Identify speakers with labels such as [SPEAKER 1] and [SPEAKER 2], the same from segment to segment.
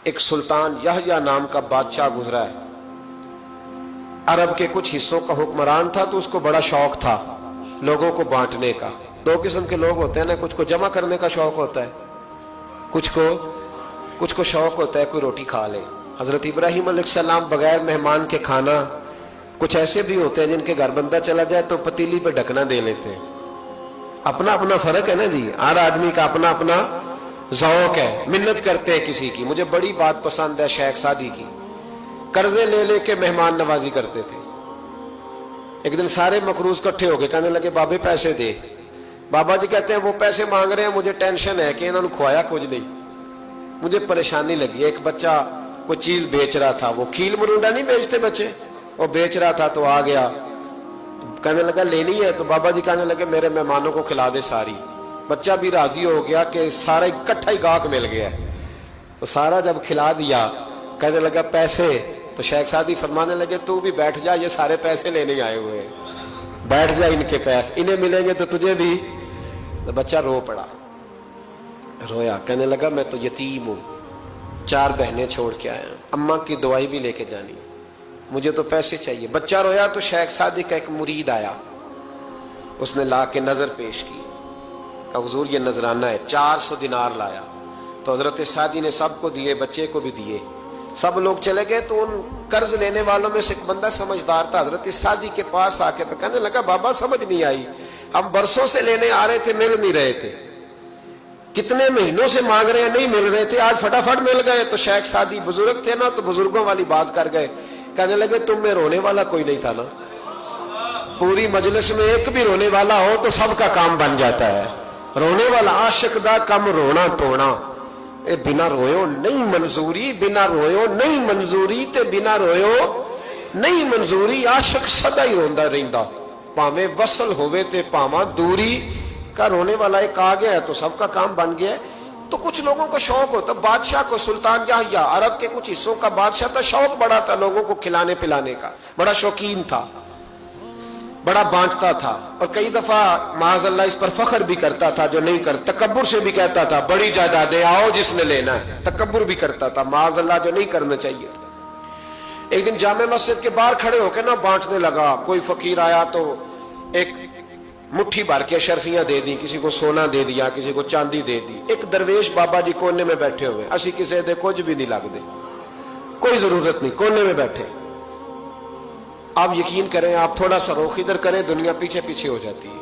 [SPEAKER 1] ایک سلطان یحییٰ نام کا بادشاہ گزرا ہے. عرب کے کچھ حصوں کا حکمران تھا تو اس کو بڑا شوق تھا لوگوں کو بانٹنے کا. دو قسم کے لوگ ہوتے ہیں نا, کچھ کو جمع کرنے کا شوق ہوتا ہے, کچھ کو شوق ہوتا ہے کوئی روٹی کھا لے. حضرت ابراہیم علیہ السلام بغیر مہمان کے کھانا, کچھ ایسے بھی ہوتے ہیں جن کے گھر بندہ چلا جائے تو پتیلی پہ ڈھکنا دے لیتے ہیں. اپنا اپنا فرق ہے نا جی, ہر آدمی کا اپنا اپنا ذوق ہے. منت کرتے ہیں کسی کی. مجھے بڑی بات پسند ہے شیخ سعدی کی, قرضے لے لے کے مہمان نوازی کرتے تھے. ایک دن سارے مقروض کٹھے ہو گئے, کہنے لگے بابے پیسے دے. بابا جی کہتے ہیں وہ پیسے مانگ رہے ہیں, مجھے ٹینشن ہے کہ انہوں نے کھوایا کچھ نہیں, مجھے پریشانی لگی. ایک بچہ کوئی چیز بیچ رہا تھا, وہ کھیل مرونڈا نہیں بیچتے بچے, وہ بیچ رہا تھا تو آ گیا, کہنے لگا لینی ہے. تو بابا جی کہنے لگے میرے مہمانوں کو کھلا دے ساری. بچہ بھی راضی ہو گیا کہ سارا اکٹھا ہی گاہک مل گیا. تو سارا جب کھلا دیا کہنے لگا پیسے. تو شیخ سعدی فرمانے لگے تو بھی بیٹھ جا, یہ سارے پیسے لینے آئے ہوئے ہیں, بیٹھ جا, ان کے پیسے انہیں ملیں گے تو تجھے بھی. تو بچہ رو پڑا, رویا, کہنے لگا میں تو یتیم ہوں, 4 بہنیں چھوڑ کے آیا, اماں کی دوائی بھی لے کے جانی, مجھے تو پیسے چاہیے. بچہ رویا تو شیخ سعدی کا ایک مرید آیا, اس نے لا کے نظر پیش کی, کہ حضور یہ نذرانہ ہے. 400 دینار لایا. تو حضرت سعدی نے سب کو دیے, بچے کو بھی دیے. سب لوگ چلے گئے تو ان قرض لینے والوں میں سے ایک بندہ سمجھدار تھا, حضرت سعدی کے پاس آ کے کہنے لگا بابا سمجھ نہیں آئی, ہم برسوں سے لینے آ رہے تھے, مل نہیں رہے تھے, کتنے مہینوں سے مانگ رہے ہیں نہیں مل رہے تھے, آج فٹافٹ مل گئے. تو شیخ سعدی بزرگ تھے نا, تو بزرگوں والی بات کر گئے, کہنے لگے تم میں رونے والا کوئی نہیں تھا نا, پوری مجلس میں ایک بھی رونے والا ہو تو سب کا کام بن جاتا ہے. رونے والا عاشق دا کم رونا توڑنا, اے بنا رویو نہیں منظوری, بنا رویو نہیں منظوری, تے بنا رویو نہیں منظوری. عاشق سدا ہی روندا رہندا, پاویں وصل ہوئے تے پاواں دوری. کا رونے والا ایک آ گیا ہے تو سب کا کام بن گیا ہے. تو کچھ لوگوں کو شوق ہوتا, بادشاہ کو سلطان یحییٰ عرب کے کچھ حصوں کا بادشاہ تھا, شوق بڑا تھا لوگوں کو کھلانے پلانے کا, بڑا شوقین تھا, بڑا بانٹتا تھا. اور کئی دفعہ معاذ اللہ اس پر فخر بھی کرتا تھا جو نہیں کرتا, تکبر سے بھی کہتا تھا بڑی جائیدادیں آؤ جس نے لینا ہے, تکبر بھی کرتا تھا معاذ اللہ جو نہیں کرنا چاہیے تھا. ایک دن جامع مسجد کے باہر کھڑے ہو کے نا بانٹنے لگا. کوئی فقیر آیا تو ایک مٹھی بھر کے اشرفیاں دے دی, کسی کو سونا دے دیا, کسی کو چاندی دے دی. ایک درویش بابا جی کونے میں بیٹھے ہوئے, اسی کسی دے کچھ بھی نہیں لگ دے, کوئی ضرورت نہیں, کونے میں بیٹھے. آپ یقین کریں, آپ تھوڑا سا رخ ادھر کریں, دنیا پیچھے پیچھے ہو جاتی ہے.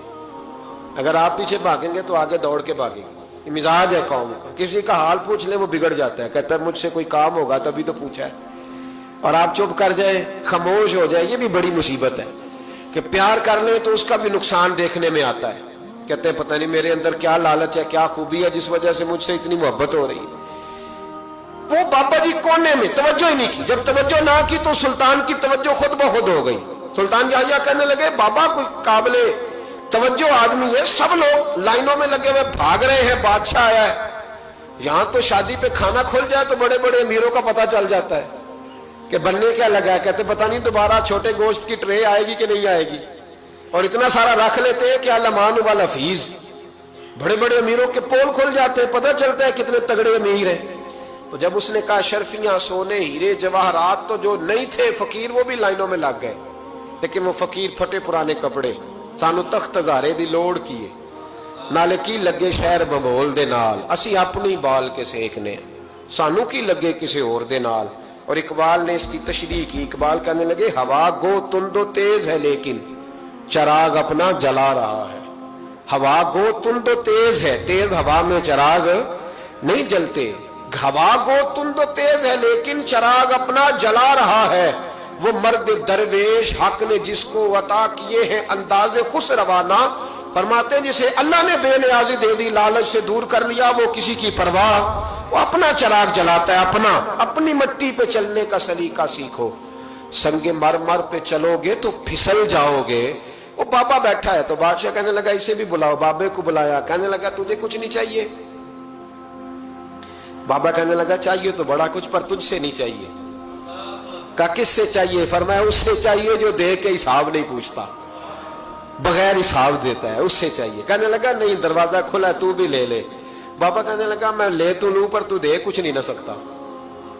[SPEAKER 1] اگر آپ پیچھے بھاگیں گے تو آگے دوڑ کے بھاگیں گے. یہ مزاج ہے قوم کا, کسی کا حال پوچھ لیں وہ بگڑ جاتا ہے, کہتا ہے مجھ سے کوئی کام ہوگا تبھی تو پوچھا ہے. اور آپ چپ کر جائیں, خاموش ہو جائیں, یہ بھی بڑی مصیبت ہے. کہ پیار کر لیں تو اس کا بھی نقصان دیکھنے میں آتا ہے. کہتے ہیں پتہ نہیں میرے اندر کیا لالچ ہے, کیا خوبی ہے جس وجہ سے مجھ سے اتنی محبت ہو رہی ہے. وہ بابا جی کونے میں توجہ ہی نہیں کی. جب توجہ نہ کی تو سلطان کی توجہ خود بخود ہو گئی. سلطان یحییٰ کہنے لگے بابا کوئی قابل توجہ آدمی ہے, سب لوگ لائنوں میں لگے ہوئے بھاگ رہے ہیں, بادشاہ آیا ہے. یہاں تو شادی پہ کھانا کھل جائے تو بڑے بڑے امیروں کا پتہ چل جاتا ہے کہ بننے کیا لگا ہے. کہتے پتہ نہیں دوبارہ چھوٹے گوشت کی ٹرے آئے گی کہ نہیں آئے گی. اور اتنا سارا رکھ لیتے ہیں کہ علمان والحفیظ, بڑے بڑے امیروں کے پول کھل جاتے ہیں, پتہ چلتا ہے کتنے تگڑے امیر ہیں. تو جب اس نے کہا شرفیاں, سونے, ہیرے, جواہرات, تو جو نہیں تھے فقیر وہ بھی لائنوں میں لگ گئے. لیکن وہ فقیر پھٹے پرانے کپڑے, سانو تخت ہزارے دی لوڑ کیے, نالے کی لگے شہر بمبول دے نال, اسی اپنی بال کے سیکھنے, سانو کی لگے کسی اور دے نال. اور اقبال نے اس کی تشریح کی. اقبال کہنے لگے ہوا گو تند و تیز ہے لیکن چراغ اپنا جلا رہا ہے. ہوا گو تند و تیز ہے, تیز ہوا میں چراغ نہیں جلتے. ہوا گو تند و تیز ہے لیکن چراغ اپنا جلا رہا ہے. وہ مرد درویش حق نے جس کو عطا کیے ہیں انداز خسروانہ, فرماتے ہیں جسے اللہ نے بے نیازی دے دی, لالچ سے دور کر لیا, وہ کسی کی پرواہ, وہ اپنا چراغ جلاتا ہے. اپنی مٹی پہ چلنے کا سلیقہ سیکھو, سنگ مرمر پہ چلو گے تو پھسل جاؤ گے. وہ بابا بیٹھا ہے تو بادشاہ کہنے لگا اسے بھی بلاؤ. بابے کو بلایا, کہنے لگا تجھے کچھ نہیں چاہیے. بابا کہنے لگا چاہیے تو بڑا کچھ, پر تجھ سے نہیں چاہیے. کہا کس سے چاہیے؟ فرمایا اس سے چاہیے جو دے کے حساب نہیں پوچھتا, بغیر حساب دیتا ہے, اس سے چاہیے. کہنے لگا نہیں, دروازہ کھلا ہے, تو بھی لے لے. بابا کہنے لگا میں لے تو لوں پر تو دے کچھ نہیں نہ سکتا.